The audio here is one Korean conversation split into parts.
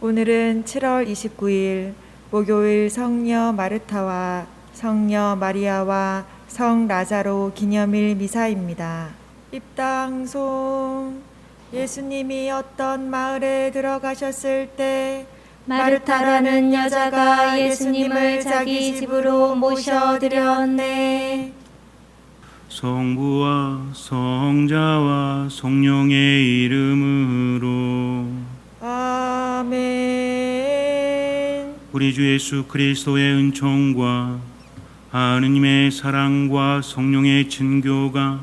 오늘은 7월 29일 목요일 성녀 마르타와 성녀 마리아와 성 라자로 기념일 미사입니다. 입당송. 예수님이 어떤 마을에 들어가셨을 때 마르타라는 여자가 예수님을 자기 집으로 모셔드렸네. 성부와 성자와 성령의 이름으로 아멘. 우리 주 예수 그리스도의 은총과 하느님의 사랑과 성령의 친교가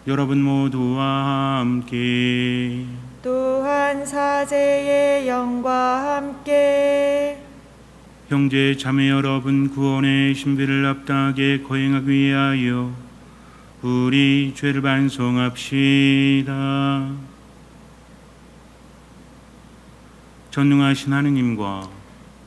여러분 모두와 함께 또한 사제의 영과 함께 형제 자매 여러분 구원의 신비를 합당하게 거행하기 위하여 우리 죄를 반성합시다. 전능하신 하느님과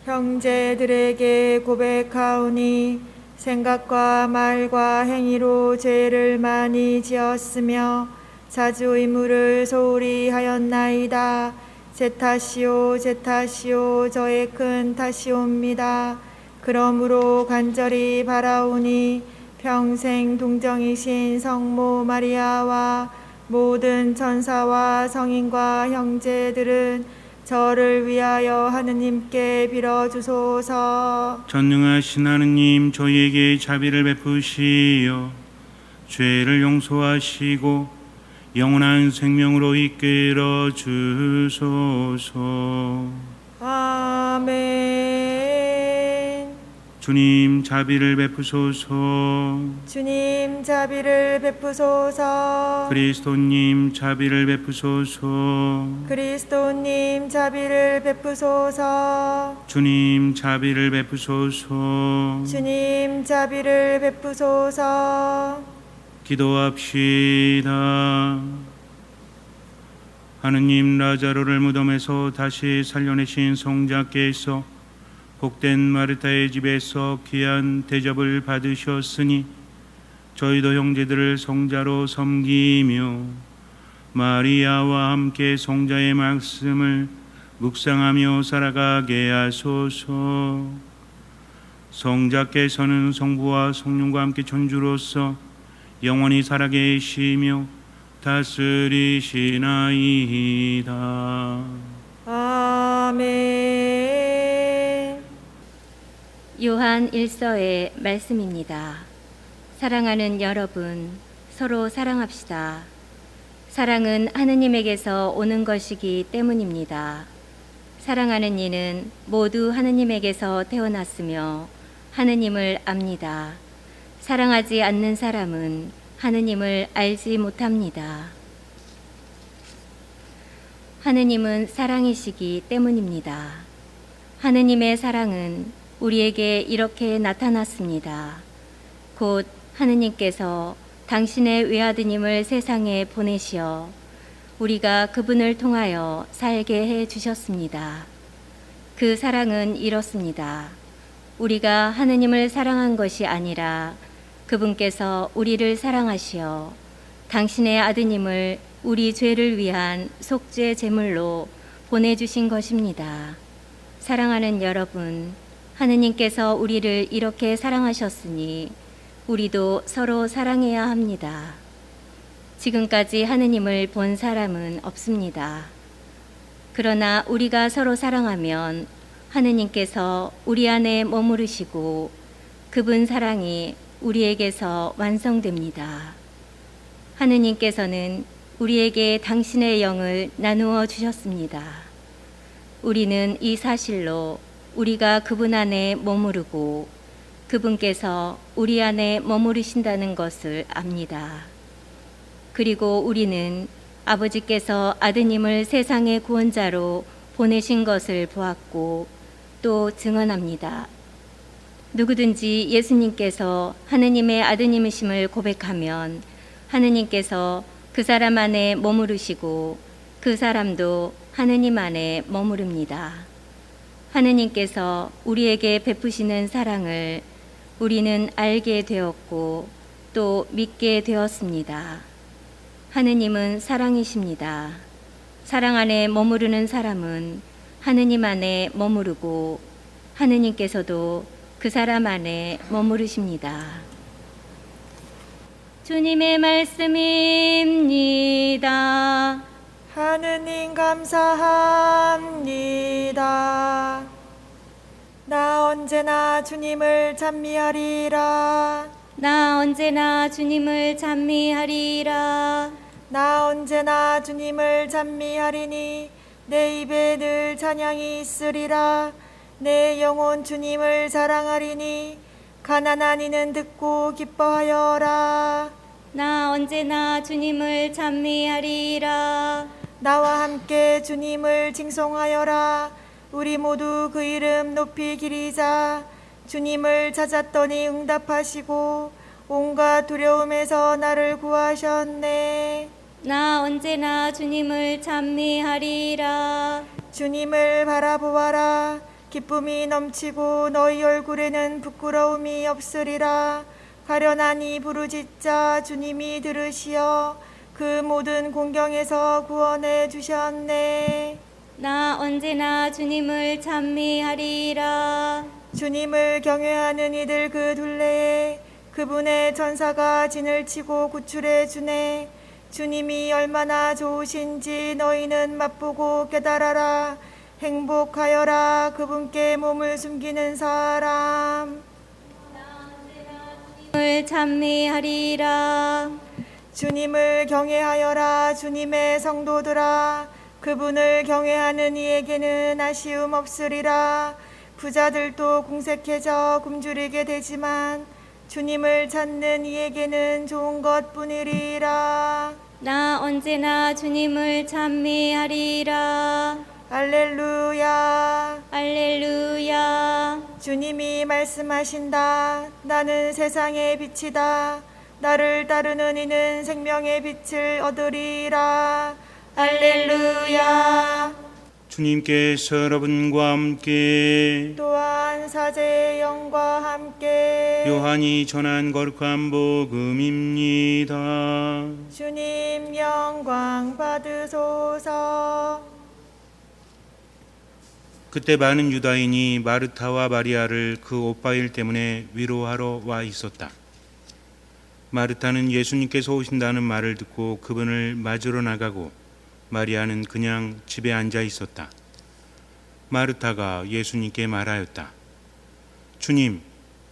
형제들에게 고백하오니 생각과 말과 행위로 죄를 많이 지었으며 자주 의무를 소홀히 하였나이다. 제 탓이요 제 탓이요 저의 큰 탓이옵니다. 그러므로 간절히 바라오니 평생 동정이신 성모 마리아와 모든 천사와 성인과 형제들은 저를 위하여 하느님께 빌어주소서. 전능하신 하느님 저희에게 자비를 베푸시어 죄를 용서하시고 영원한 생명으로 이끌어 주소서. 아멘. 주님 자비를 베푸소서. 주님 자비를 베푸소서. 그리스도님 자비를 베푸소서. 그리스도님 자비를 베푸소서. 주님 자비를 베푸소서. 주님 자비를 베푸소서. 기도합시다. 하느님 라자로를 무덤에서 다시 살려내신 성자께서 복된 마르타의 집에서 귀한 대접을 받으셨으니 저희도 형제들을 성자로 섬기며 마리아와 함께 성자의 말씀을 묵상하며 살아가게 하소서. 성자께서는 성부와 성령과 함께 존주로서 영원히 살아계시며 다스리시나이다. 아멘. 요한 1서의 말씀입니다. 사랑하는 여러분, 서로 사랑합시다. 사랑은 하느님에게서 오는 것이기 때문입니다. 사랑하는 이는 모두 하느님에게서 태어났으며 하느님을 압니다. 사랑하지 않는 사람은 하느님을 알지 못합니다. 하느님은 사랑이시기 때문입니다. 하느님의 사랑은 우리에게 이렇게 나타났습니다. 곧 하느님께서 당신의 외아드님을 세상에 보내시어 우리가 그분을 통하여 살게 해 주셨습니다. 그 사랑은 이렇습니다. 우리가 하느님을 사랑한 것이 아니라 그분께서 우리를 사랑하시어 당신의 아드님을 우리 죄를 위한 속죄 제물로 보내주신 것입니다. 사랑하는 여러분, 하느님께서 우리를 이렇게 사랑하셨으니 우리도 서로 사랑해야 합니다. 지금까지 하느님을 본 사람은 없습니다. 그러나 우리가 서로 사랑하면 하느님께서 우리 안에 머무르시고 그분 사랑이 우리에게서 완성됩니다. 하느님께서는 우리에게 당신의 영을 나누어 주셨습니다. 우리는 이 사실로 우리가 그분 안에 머무르고 그분께서 우리 안에 머무르신다는 것을 압니다. 그리고 우리는 아버지께서 아드님을 세상의 구원자로 보내신 것을 보았고 또 증언합니다. 누구든지 예수님께서 하느님의 아드님이심을 고백하면 하느님께서 그 사람 안에 머무르시고 그 사람도 하느님 안에 머무릅니다. 하느님께서 우리에게 베푸시는 사랑을 우리는 알게 되었고 또 믿게 되었습니다. 하느님은 사랑이십니다. 사랑 안에 머무르는 사람은 하느님 안에 머무르고 하느님께서도 그 사람 안에 머무르십니다. 주님의 말씀입니다. 하느님 감사합니다. 나 언제나 주님을 찬미하리라. 나 언제나 주님을 찬미하리라. 나 언제나 주님을 찬미하리니 내 입에 늘 찬양이 있으리라. 내 영혼 주님을 자랑하리니 가난한 이는 듣고 기뻐하여라. 나 언제나 주님을 찬미하리라. 나와 함께 주님을 칭송하여라. 우리 모두 그 이름 높이 기리자. 주님을 찾았더니 응답하시고 온갖 두려움에서 나를 구하셨네. 나 언제나 주님을 찬미하리라. 주님을 바라보아라. 기쁨이 넘치고 너희 얼굴에는 부끄러움이 없으리라. 가련하니 부르짖자 주님이 들으시어 그 모든 공경에서 구원해 주셨네. 나 언제나 주님을 찬미하리라. 주님을 경외하는 이들 그 둘레에 그분의 천사가 진을 치고 구출해 주네. 주님이 얼마나 좋으신지 너희는 맛보고 깨달아라. 행복하여라 그분께 몸을 숨기는 사람. 주님을 찬미하리라. 주님을 경외하여라 주님의 성도들아. 그분을 경외하는 이에게는 아쉬움 없으리라. 부자들도 궁색해져 굶주리게 되지만 주님을 찾는 이에게는 좋은 것뿐이리라. 나 언제나 주님을 찬미하리라. 할렐루야. 할렐루야. 주님이 말씀하신다. 나는 세상의 빛이다. 나를 따르는 이는 생명의 빛을 얻으리라. 할렐루야. 주님께서 여러분과 함께 또한 사제의 영과 함께 요한이 전한 거룩한 복음입니다. 주님 영광 받으소서. 그때 많은 유다인이 마르타와 마리아를 그 오빠일 때문에 위로하러 와 있었다. 마르타는 예수님께서 오신다는 말을 듣고 그분을 맞으러 나가고 마리아는 그냥 집에 앉아 있었다. 마르타가 예수님께 말하였다. 주님,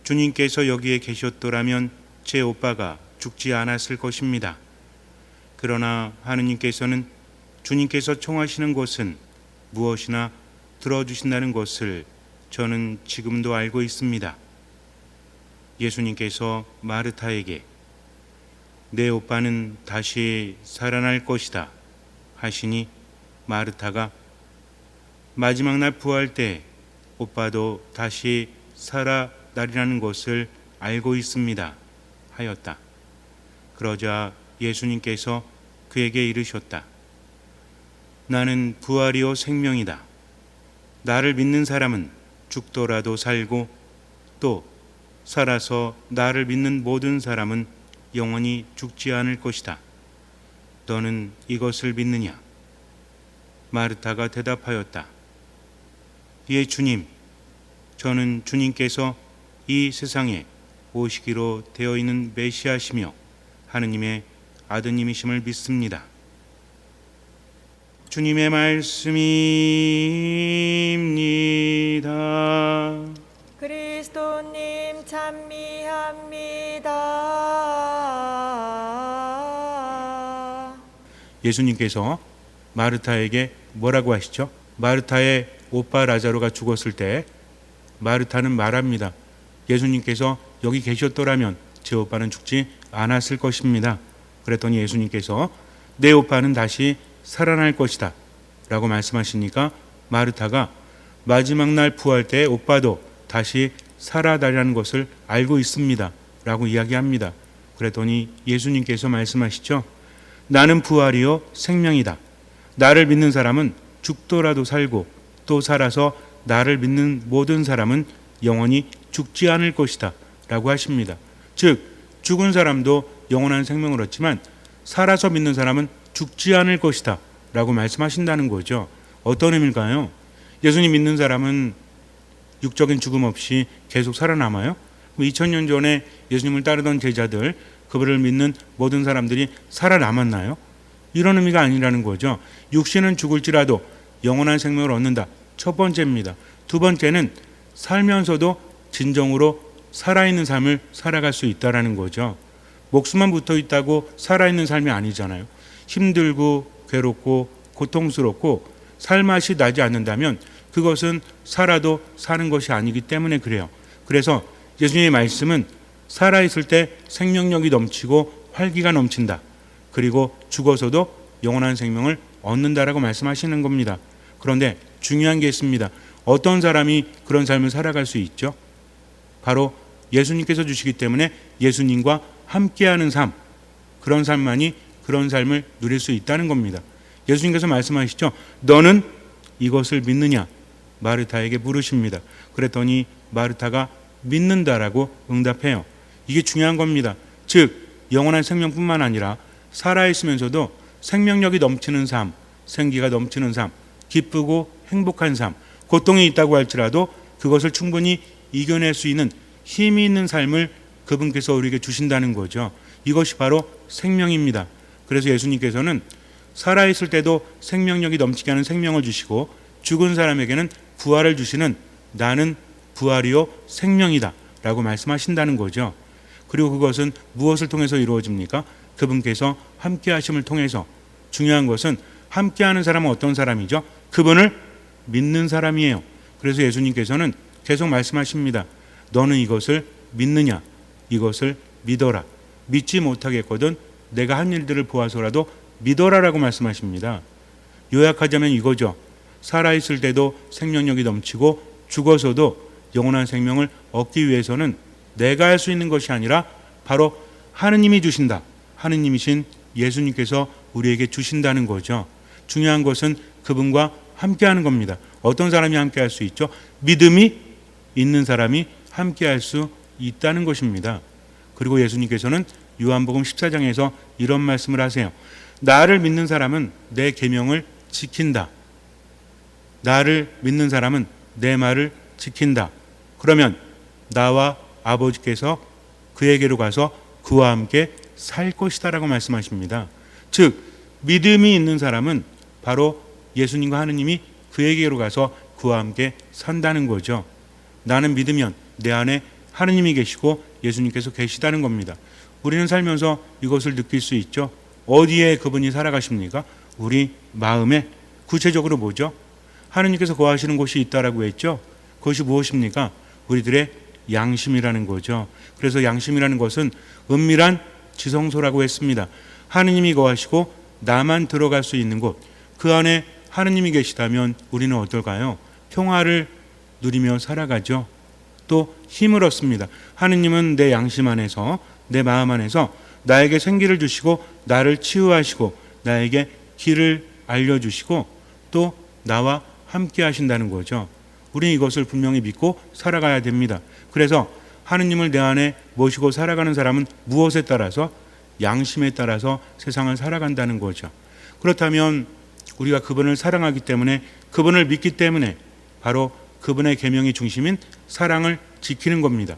주님께서 여기에 계셨더라면 제 오빠가 죽지 않았을 것입니다. 그러나 하느님께서는 주님께서 청하시는 것은 무엇이나 들어주신다는 것을 저는 지금도 알고 있습니다. 예수님께서 마르타에게 내 오빠는 다시 살아날 것이다 하시니 마르타가 마지막 날 부활 때 오빠도 다시 살아나리라는 것을 알고 있습니다 하였다. 그러자 예수님께서 그에게 이르셨다. 나는 부활이요 생명이다. 나를 믿는 사람은 죽더라도 살고 또 살아서 나를 믿는 모든 사람은 영원히 죽지 않을 것이다. 너는 이것을 믿느냐? 마르타가 대답하였다. 예, 주님, 저는 주님께서 이 세상에 오시기로 되어 있는 메시아시며 하느님의 아드님이심을 믿습니다. 주님의 말씀입니다. 그리스도님 찬미합니다. 예수님께서 마르타에게 뭐라고 하시죠? 마르타의 오빠 라자로가 죽었을 때 마르타는 말합니다. 예수님께서 여기 계셨더라면 제 오빠는 죽지 않았을 것입니다. 그랬더니 예수님께서 내 오빠는 다시 살아날 것이다 라고 말씀하시니까 마르타가 마지막 날 부활 때 오빠도 다시 살아나리라는 것을 알고 있습니다 라고 이야기합니다. 그랬더니 예수님께서 말씀하시죠. 나는 부활이요 생명이다. 나를 믿는 사람은 죽더라도 살고 또 살아서 나를 믿는 모든 사람은 영원히 죽지 않을 것이다 라고 하십니다. 즉 죽은 사람도 영원한 생명을 얻지만 살아서 믿는 사람은 죽지 않을 것이다 라고 말씀하신다는 거죠. 어떤 의미일까요? 예수님 믿는 사람은 육적인 죽음 없이 계속 살아남아요? 2000년 전에 예수님을 따르던 제자들, 그분을 믿는 모든 사람들이 살아남았나요? 이런 의미가 아니라는 거죠. 육신은 죽을지라도 영원한 생명을 얻는다. 첫 번째입니다. 두 번째는 살면서도 진정으로 살아있는 삶을 살아갈 수 있다는 거죠. 목숨만 붙어 있다고 살아있는 삶이 아니잖아요. 힘들고 괴롭고 고통스럽고 살맛이 나지 않는다면 그것은 살아도 사는 것이 아니기 때문에 그래요. 그래서 예수님의 말씀은 살아있을 때 생명력이 넘치고 활기가 넘친다. 그리고 죽어서도 영원한 생명을 얻는다라고 말씀하시는 겁니다. 그런데 중요한 게 있습니다. 어떤 사람이 그런 삶을 살아갈 수 있죠? 바로 예수님께서 주시기 때문에 예수님과 함께하는 삶, 그런 삶만이 그런 삶을 누릴 수 있다는 겁니다. 예수님께서 말씀하시죠. 너는 이것을 믿느냐? 마르타에게 물으십니다. 그랬더니 마르타가 믿는다라고 응답해요. 이게 중요한 겁니다. 즉 영원한 생명뿐만 아니라 살아있으면서도 생명력이 넘치는 삶, 생기가 넘치는 삶, 기쁘고 행복한 삶, 고통이 있다고 할지라도 그것을 충분히 이겨낼 수 있는 힘이 있는 삶을 그분께서 우리에게 주신다는 거죠. 이것이 바로 생명입니다. 그래서 예수님께서는 살아있을 때도 생명력이 넘치게 하는 생명을 주시고 죽은 사람에게는 부활을 주시는 나는 부활이요 생명이다 라고 말씀하신다는 거죠. 그리고 그것은 무엇을 통해서 이루어집니까? 그분께서 함께 하심을 통해서. 중요한 것은 함께하는 사람은 어떤 사람이죠? 그분을 믿는 사람이에요. 그래서 예수님께서는 계속 말씀하십니다. 너는 이것을 믿느냐? 이것을 믿어라. 믿지 못하겠거든 내가 한 일들을 보아서라도 믿어라라고 말씀하십니다. 요약하자면 이거죠. 살아있을 때도 생명력이 넘치고 죽어서도 영원한 생명을 얻기 위해서는 내가 할 수 있는 것이 아니라 바로 하느님이 주신다. 하느님이신 예수님께서 우리에게 주신다는 거죠. 중요한 것은 그분과 함께하는 겁니다. 어떤 사람이 함께할 수 있죠? 믿음이 있는 사람이 함께할 수 있다는 것입니다. 그리고 예수님께서는 요한복음 14장에서 이런 말씀을 하세요. 나를 믿는 사람은 내 계명을 지킨다. 나를 믿는 사람은 내 말을 지킨다. 그러면 나와 아버지께서 그에게로 가서 그와 함께 살 것이다 라고 말씀하십니다. 즉 믿음이 있는 사람은 바로 예수님과 하느님이 그에게로 가서 그와 함께 산다는 거죠. 나는 믿으면 내 안에 하느님이 계시고 예수님께서 계시다는 겁니다. 우리는 살면서 이것을 느낄 수 있죠. 어디에 그분이 살아가십니까? 우리 마음에. 구체적으로 뭐죠? 하느님께서 거하시는 곳이 있다라고 했죠. 그것이 무엇입니까? 우리들의 양심이라는 거죠. 그래서 양심이라는 것은 은밀한 지성소라고 했습니다. 하느님이 거하시고 나만 들어갈 수 있는 곳, 그 안에 하느님이 계시다면 우리는 어떨까요? 평화를 누리며 살아가죠. 또 힘을 얻습니다. 하느님은 내 양심 안에서, 내 마음 안에서 나에게 생기를 주시고 나를 치유하시고 나에게 길을 알려주시고 또 나와 함께 하신다는 거죠. 우리는 이것을 분명히 믿고 살아가야 됩니다. 그래서 하느님을 내 안에 모시고 살아가는 사람은 무엇에 따라서? 양심에 따라서 세상을 살아간다는 거죠. 그렇다면 우리가 그분을 사랑하기 때문에, 그분을 믿기 때문에 바로 그분의 계명이 중심인 사랑을 지키는 겁니다.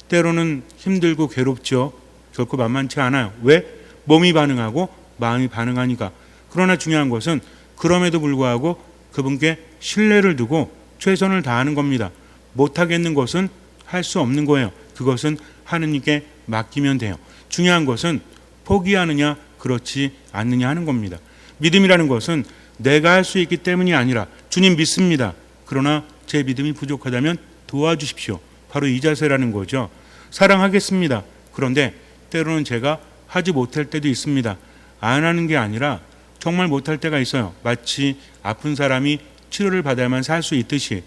때로는 힘들고 괴롭죠. 결코 만만치 않아요. 왜? 몸이 반응하고 마음이 반응하니까. 그러나 중요한 것은 그럼에도 불구하고 그분께 신뢰를 두고 최선을 다하는 겁니다. 못하겠는 것은 할 수 없는 거예요. 그것은 하느님께 맡기면 돼요. 중요한 것은 포기하느냐 그렇지 않느냐 하는 겁니다. 믿음이라는 것은 내가 할 수 있기 때문이 아니라 주님 믿습니다. 그러나 제 믿음이 부족하다면 도와주십시오. 바로 이 자세라는 거죠. 사랑하겠습니다. 그런데 때로는 제가 하지 못할 때도 있습니다. 안 하는 게 아니라 정말 못할 때가 있어요. 마치 아픈 사람이 치료를 받아야만 살 수 있듯이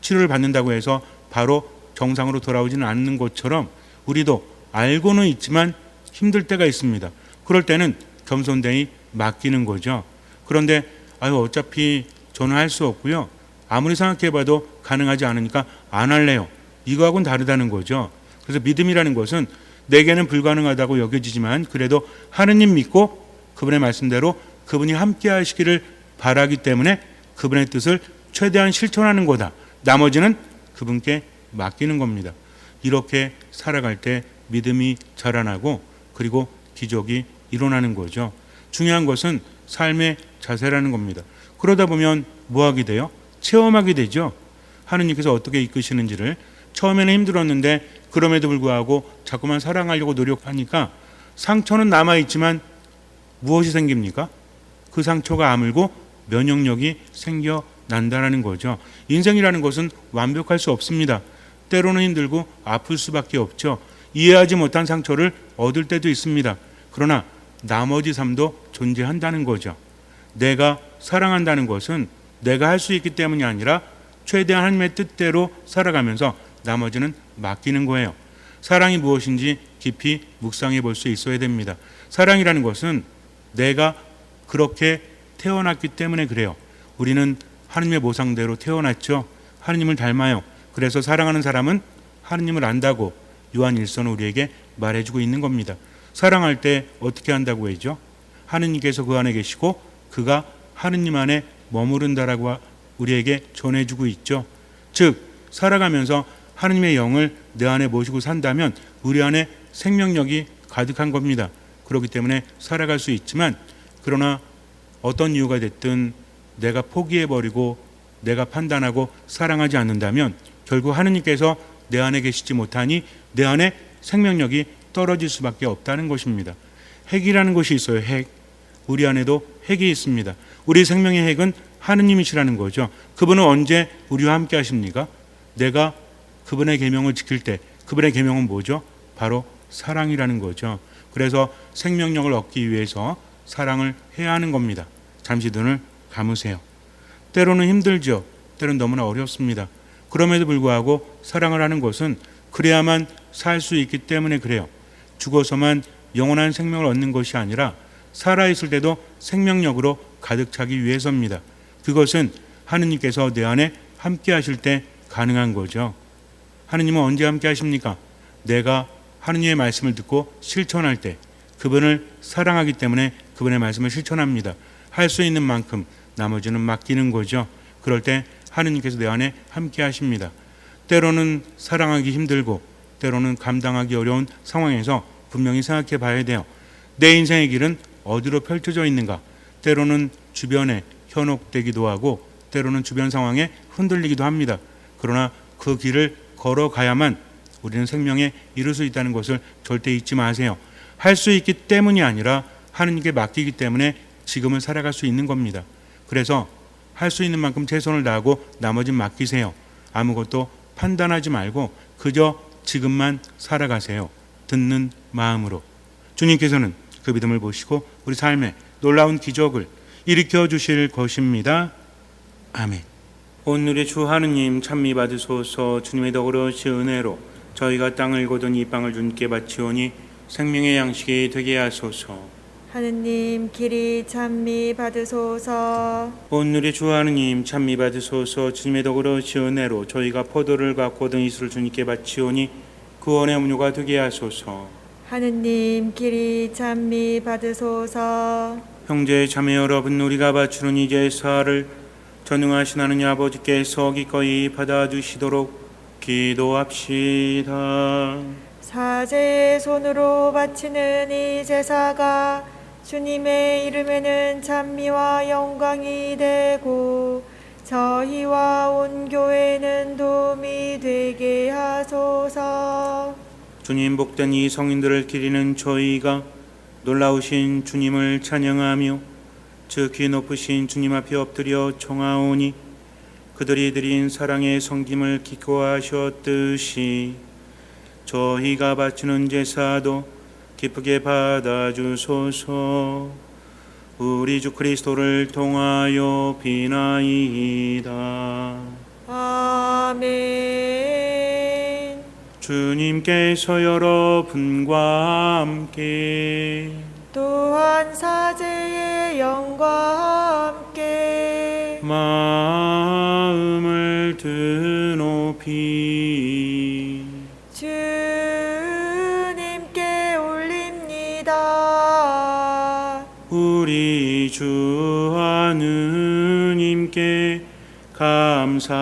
치료를 받는다고 해서 바로 정상으로 돌아오지는 않는 것처럼 우리도 알고는 있지만 힘들 때가 있습니다. 그럴 때는 겸손되이 맡기는 거죠. 그런데 어차피 저는 할 수 없고요. 아무리 생각해봐도 가능하지 않으니까 안 할래요. 이거하고는 다르다는 거죠. 그래서 믿음이라는 것은 내게는 불가능하다고 여겨지지만 그래도 하느님 믿고 그분의 말씀대로 그분이 함께 하시기를 바라기 때문에 그분의 뜻을 최대한 실천하는 거다. 나머지는 그분께 맡기는 겁니다. 이렇게 살아갈 때 믿음이 자라나고 그리고 기적이 일어나는 거죠. 중요한 것은 삶의 자세라는 겁니다. 그러다 보면 뭐 하게 돼요? 체험하게 되죠. 하느님께서 어떻게 이끄시는지를. 처음에는 힘들었는데 그럼에도 불구하고 자꾸만 사랑하려고 노력하니까 상처는 남아있지만 무엇이 생깁니까? 그 상처가 아물고 면역력이 생겨난다는 거죠. 인생이라는 것은 완벽할 수 없습니다. 때로는 힘들고 아플 수밖에 없죠. 이해하지 못한 상처를 얻을 때도 있습니다. 그러나 나머지 삶도 존재한다는 거죠. 내가 사랑한다는 것은 내가 할 수 있기 때문이 아니라 최대한 하나님의 뜻대로 살아가면서 나머지는 맡기는 거예요. 사랑이 무엇인지 깊이 묵상해 볼 수 있어야 됩니다. 사랑이라는 것은 내가 그렇게 태어났기 때문에 그래요. 우리는 하느님의 모상대로 태어났죠. 하느님을 닮아요. 그래서 사랑하는 사람은 하느님을 안다고 요한 1서는 우리에게 말해주고 있는 겁니다. 사랑할 때 어떻게 한다고 했죠? 하느님께서 그 안에 계시고 그가 하느님 안에 머무른다라고 우리에게 전해주고 있죠. 즉 살아가면서 하느님의 영을 내 안에 모시고 산다면 우리 안에 생명력이 가득한 겁니다. 그렇기 때문에 살아갈 수 있지만 그러나 어떤 이유가 됐든 내가 포기해버리고 내가 판단하고 사랑하지 않는다면 결국 하느님께서 내 안에 계시지 못하니 내 안에 생명력이 떨어질 수밖에 없다는 것입니다. 핵이라는 것이 있어요. 핵. 우리 안에도 핵이 있습니다. 우리 생명의 핵은 하느님이시라는 거죠. 그분은 언제 우리와 함께 하십니까? 내가 그분의 계명을 지킬 때 그분의 계명은 뭐죠? 바로 사랑이라는 거죠. 그래서 생명력을 얻기 위해서 사랑을 해야 하는 겁니다. 잠시 눈을 감으세요. 때로는 힘들죠. 때로는 너무나 어렵습니다. 그럼에도 불구하고 사랑을 하는 것은 그래야만 살 수 있기 때문에 그래요. 죽어서만 영원한 생명을 얻는 것이 아니라 살아있을 때도 생명력으로 가득 차기 위해서입니다. 그것은 하느님께서 내 안에 함께 하실 때 가능한 거죠. 하느님은 언제 함께 하십니까? 내가 하느님의 말씀을 듣고 실천할 때 그분을 사랑하기 때문에 그분의 말씀을 실천합니다. 할 수 있는 만큼 나머지는 맡기는 거죠. 그럴 때 하느님께서 내 안에 함께 하십니다. 때로는 사랑하기 힘들고 때로는 감당하기 어려운 상황에서 분명히 생각해 봐야 돼요. 내 인생의 길은 어디로 펼쳐져 있는가? 때로는 주변에 현혹되기도 하고 때로는 주변 상황에 흔들리기도 합니다. 그러나 그 길을 걸어가야만 우리는 생명에 이룰 수 있다는 것을 절대 잊지 마세요. 할 수 있기 때문이 아니라 하느님께 맡기기 때문에 지금을 살아갈 수 있는 겁니다. 그래서 할 수 있는 만큼 최선을 다하고 나머지는 맡기세요. 아무것도 판단하지 말고 그저 지금만 살아가세요. 듣는 마음으로. 주님께서는 그 믿음을 보시고 우리 삶에 놀라운 기적을 일으켜 주실 것입니다. 아멘. 오늘의 주 하느님 찬미 받으소서. 주님의 덕으로시 은혜로 저희가 땅을 거둔 이 빵을 주님께 바치오니 생명의 양식이 되게 하소서. 하느님 길이 찬미 받으소서. 오늘의 주 하느님 찬미 받으소서. 주님의 덕으로시 은혜로 저희가 포도를 갖고 얻은 이슬을 주님께 바치오니 구원의 음료가 되게 하소서. 하느님 길이 찬미 받으소서. 형제 자매 여러분, 우리가 바치는 이 제사를 전능하신 하느님 아버지께서 기꺼이 받아주시도록 기도합시다. 사제의 손으로 바치는 이 제사가 주님의 이름에는 찬미와 영광이 되고 저희와 온 교회는 도움이 되게 하소서. 주님 복된 이 성인들을 기리는 저희가 놀라우신 주님을 찬양하며 즉히 높으신 주님 앞에 엎드려 청하오니 그들이 드린 사랑의 섬김을 기뻐하셨듯이 저희가 바치는 제사도 기쁘게 받아주소서. 우리 주 그리스도를 통하여 비나이다. 아멘. 주님께서 여러분과 함께 또한 사제의 영과 함께 마음을 드높이 주님께 올립니다. 우리 주 하느님께 감사합시다.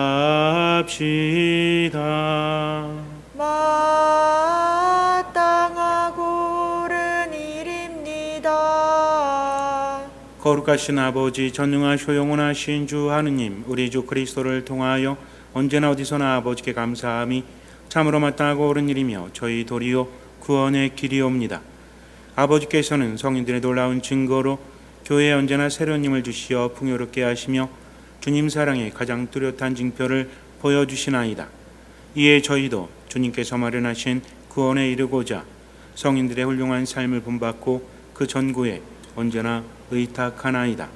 마땅하고 옳은 일입니다. 거룩하신 아버지, 전능하시고 영원하신 주 하느님, 우리 주 그리스도를 통하여 언제나 어디서나 아버지께 감사함이 참으로 마땅하고 옳은 일이며 저희 도리요 구원의 길이옵니다. 아버지께서는 성인들의 놀라운 증거로 교회에 언제나 새로운 힘을 주시어 풍요롭게 하시며 주님 사랑의 가장 뚜렷한 징표를 보여주시나이다. 이에 저희도 주님께서 마련하신 구원에 이르고자 성인들의 훌륭한 삶을 본받고 그 전구에 언제나 의탁하나이다.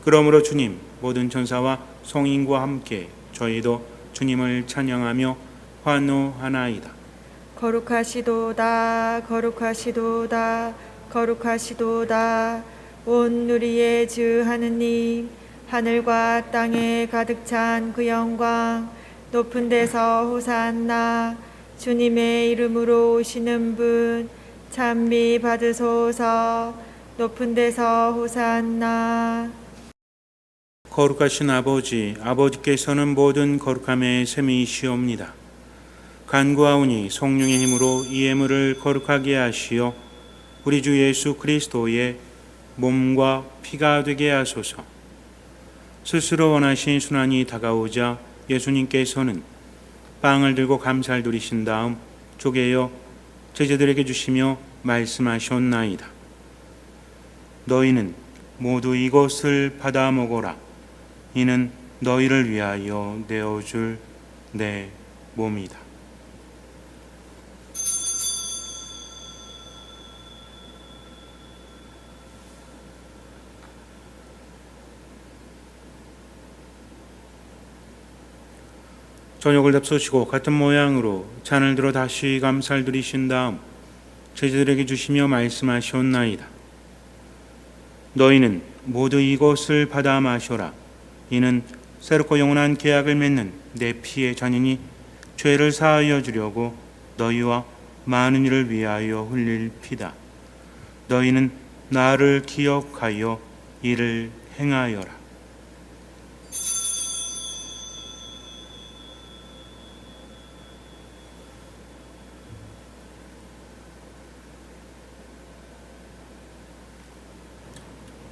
그러므로 주님, 모든 천사와 성인과 함께 저희도 주님을 찬양하며 환호하나이다. 거룩하시도다 거룩하시도다 거룩하시도다 온 누리의 주 하느님, 하늘과 땅에 가득 찬 그 영광, 높은 데서 호산나. 주님의 이름으로 오시는 분 찬미 받으소서. 높은 데서 호산나. 거룩하신 아버지, 아버지께서는 모든 거룩함의 셈이시옵니다. 간구하오니 성령의 힘으로 이 예물을 거룩하게 하시어 우리 주 예수 그리스도의 몸과 피가 되게 하소서. 스스로 원하신 순환이 다가오자 예수님께서는 빵을 들고 감사를 드리신 다음 쪼개어 제자들에게 주시며 말씀하셨나이다. 너희는 모두 이것을 받아 먹어라. 이는 너희를 위하여 내어줄 내 몸이다. 저녁을 잡수시고 같은 모양으로 잔을 들어 다시 감사를 드리신 다음 제자들에게 주시며 말씀하셨나이다. 너희는 모두 이것을 받아 마셔라. 이는 새롭고 영원한 계약을 맺는 내 피의 잔이니 죄를 사하여 주려고 너희와 많은 이를 위하여 흘릴 피다. 너희는 나를 기억하여 이를 행하여라.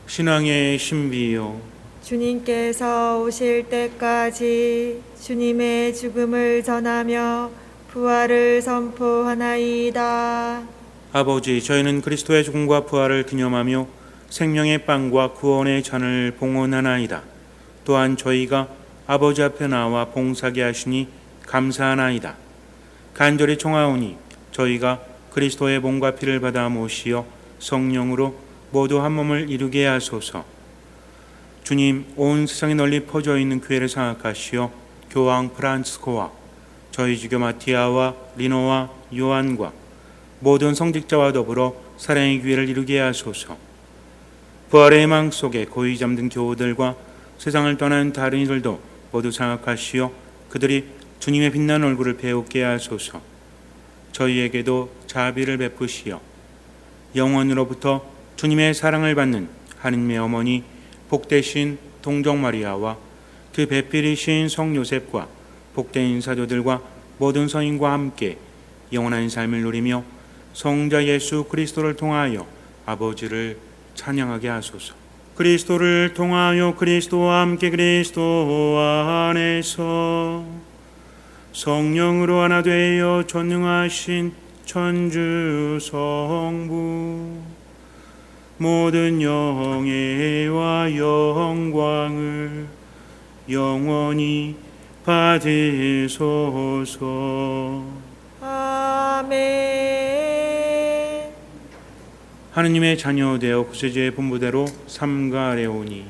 신앙의 신비요, 주님께서 오실 때까지 주님의 죽음을 전하며 부활을 선포하나이다. 아버지, 저희는 그리스도의 죽음과 부활을 기념하며 생명의 빵과 구원의 잔을 봉헌하나이다. 또한 저희가 아버지 앞에 나와 봉사게 하시니 감사하나이다. 간절히 청하오니 저희가 그리스도의 몸과 피를 받아 모시어 성령으로 모두 한 몸을 이루게 하소서. 주님, 온 세상에 널리 퍼져 있는 교회를 생각하시어 교황 프란치스코와 저희 주교 마티아와 리노와 요한과 모든 성직자와 더불어 사랑의 교회를 이루게 하소서. 부활의 희망 속에 고이 잠든 교우들과 세상을 떠난 다른 이들도 모두 생각하시어 그들이 주님의 빛난 얼굴을 배우게 하소서. 저희에게도 자비를 베푸시어 영원으로부터 주님의 사랑을 받는 하느님의 어머니 복되신 동정 마리아와 그 배필이신 성 요셉과 복된 사도들과 모든 성인과 함께 영원한 삶을 누리며 성자 예수 그리스도를 통하여 아버지를 찬양하게 하소서. 그리스도를 통하여 그리스도와 함께 그리스도 안에서 성령으로 하나 되어 전능하신 천주 성부 모든 영예와 영광을 영원히 받으소서. 아멘. 하느님의 자녀 되어 구세주의 분부대로 삼가래오니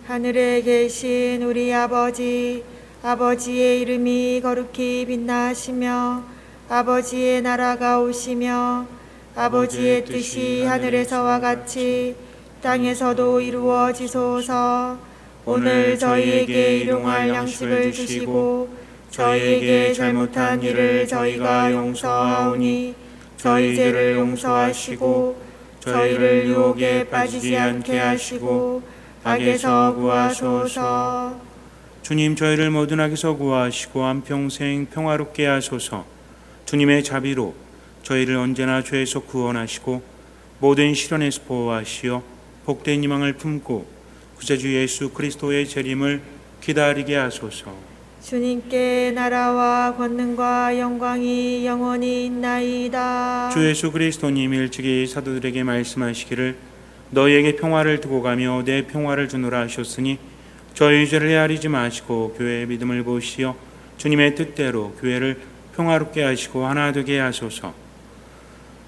하늘에 계신 우리 아버지, 아버지의 이름이 거룩히 빛나시며 아버지의 나라가 오시며 아버지의 뜻이 하늘에서와 같이 땅에서도 이루어지소서. 오늘 저희에게 일용할 양식을 주시고 저희에게 잘못한 일을 저희가 용서하오니 저희 죄를 용서하시고 저희를 유혹에 빠지지 않게 하시고 악에서 구하소서. 주님 저희를 모든 악에서 구하시고 한평생 평화롭게 하소서. 주님의 자비로 저희를 언제나 죄에서 구원하시고 모든 시련에서 보호하시어 복된 희망을 품고 구세주 예수 그리스도의 재림을 기다리게 하소서. 주님께 나라와 권능과 영광이 영원히 있나이다. 주 예수 그리스도님 일찍이 사도들에게 말씀하시기를 너희에게 평화를 두고 가며 내 평화를 주노라 하셨으니 저희 죄를 헤아리지 마시고 교회의 믿음을 보시어 주님의 뜻대로 교회를 평화롭게 하시고 하나 되게 하소서.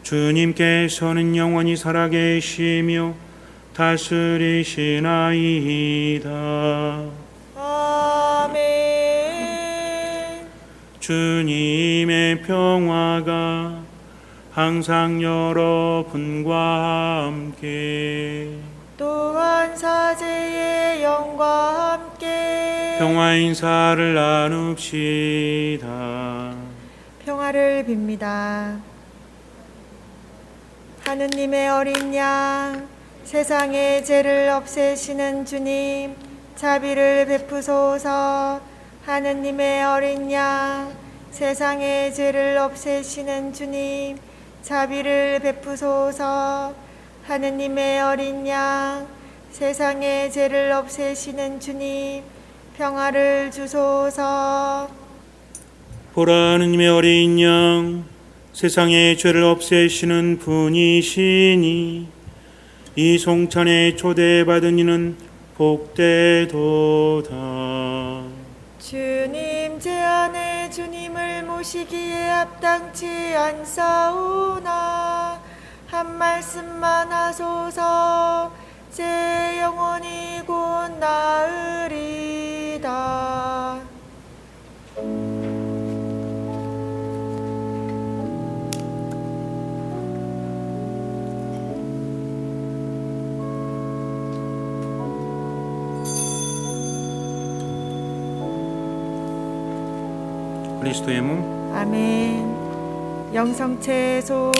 주님께서는 영원히 살아계시며 다스리시나이다. 아멘. 주님의 평화가 항상 여러분과 함께 또한 사제의 영과 함께 평화 인사를 나눕시다. 평화를 빕니다. 하느님의 어린 양, 세상의 죄를 없애시는 주님, 자비를 베푸소서. 하느님의 어린 양, 세상의 죄를 없애시는 주님, 자비를 베푸소서. 하느님의 어린 양, 세상의 죄를 없애시는 주님, 평화를 주소서. 보라 하느님의 어린 양, 세상의 죄를 없애시는 분이시니 이 송찬에 초대받은 이는 복되도다. 주님 제 안에 주님을 모시기에 합당치 않사오나 한 말씀만 하소서. 제 영혼이 곧 나으리다. 그리스도의 몸. 아멘. 영성체소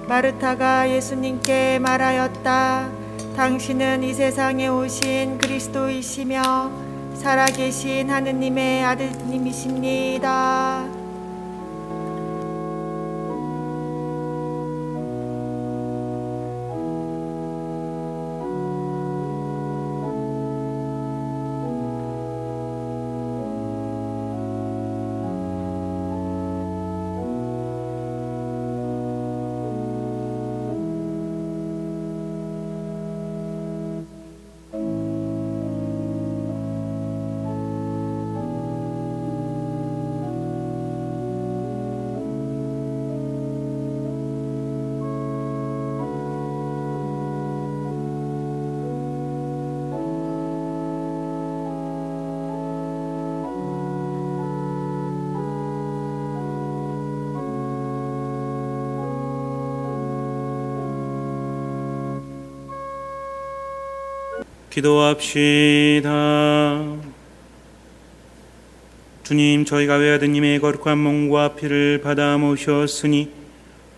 마르타가 예수님께 말하였다. 당신은 이 세상에 오신 그리스도이시며 살아계신 하느님의 아드님이십니다. 기도합시다. 주님, 저희가 외아드님의 거룩한 몸과 피를 받아 모셨으니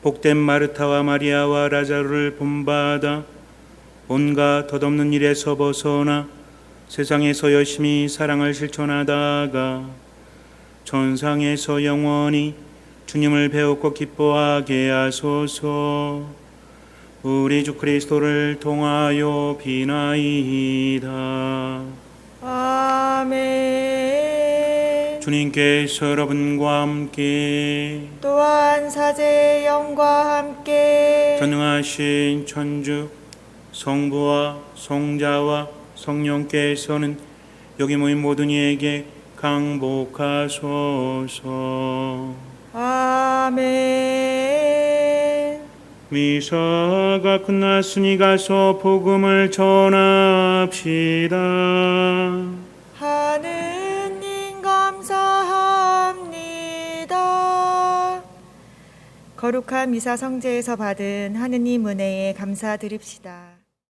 복된 마르타와 마리아와 라자로를 본받아 온갖 덧없는 일에서 벗어나 세상에서 열심히 사랑을 실천하다가 천상에서 영원히 주님을 배우고 기뻐하게 하소서. 우리 주 그리스도를 통하여 비나이다. 아멘. 주님께서 여러분과 함께 또한 사제의 영과 함께 전능하신 천주 성부와 성자와 성령께서는 여기 모인 모든 이에게 강복하소서. 아멘. 미사가 끝났으니 가서 복음을 전합시다. 하느님 감사합니다. 거룩한 미사 성제에서 받은 하느님 은혜에 감사드립시다.